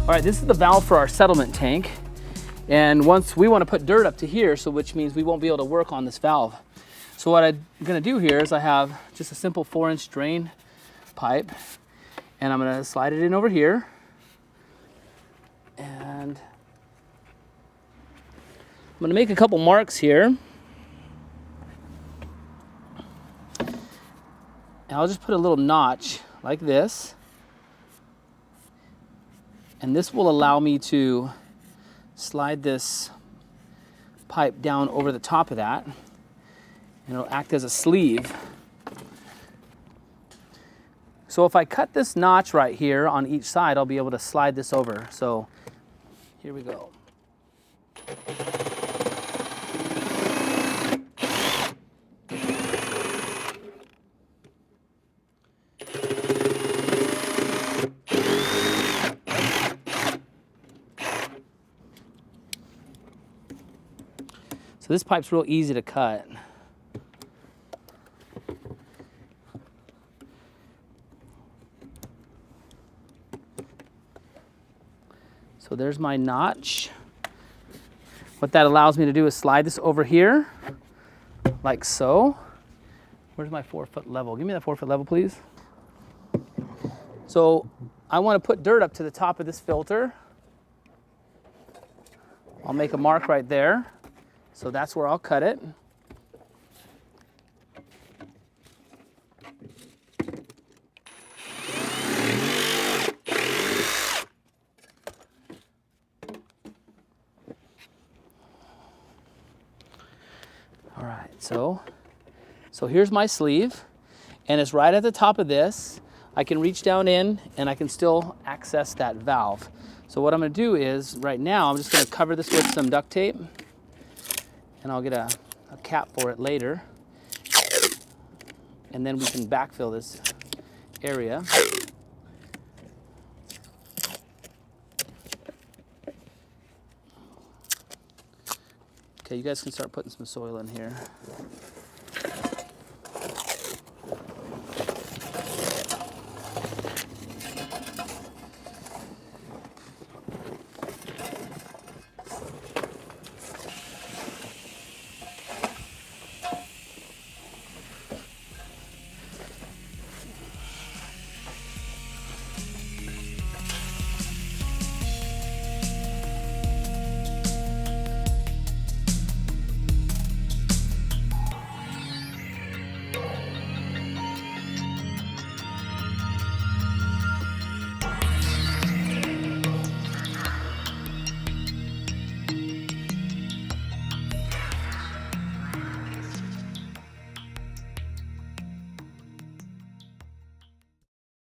All right, this is the valve for our settlement tank. And once we want to put dirt up to here, so which means we won't be able to work on this valve. So what I'm gonna do here is I have just a simple 4-inch drain pipe, and I'm gonna slide it in over here. And I'm gonna make a couple marks here. And I'll just put a little notch like this. And this will allow me to slide this pipe down over the top of that. And it'll act as a sleeve. So if I cut this notch right here on each side, I'll be able to slide this over. So here we go. So this pipe's real easy to cut. So there's my notch. What that allows me to do is slide this over here, like so. Where's my 4-foot level? Give me that 4-foot level, please. So I want to put dirt up to the top of this filter. I'll make a mark right there. So that's where I'll cut it. All right, so here's my sleeve, and it's right at the top of this. I can reach down in and I can still access that valve. So what I'm gonna do is, right now, I'm just gonna cover this with some duct tape, and I'll get a cap for it later. And then we can backfill this area. Okay, you guys can start putting some soil in here.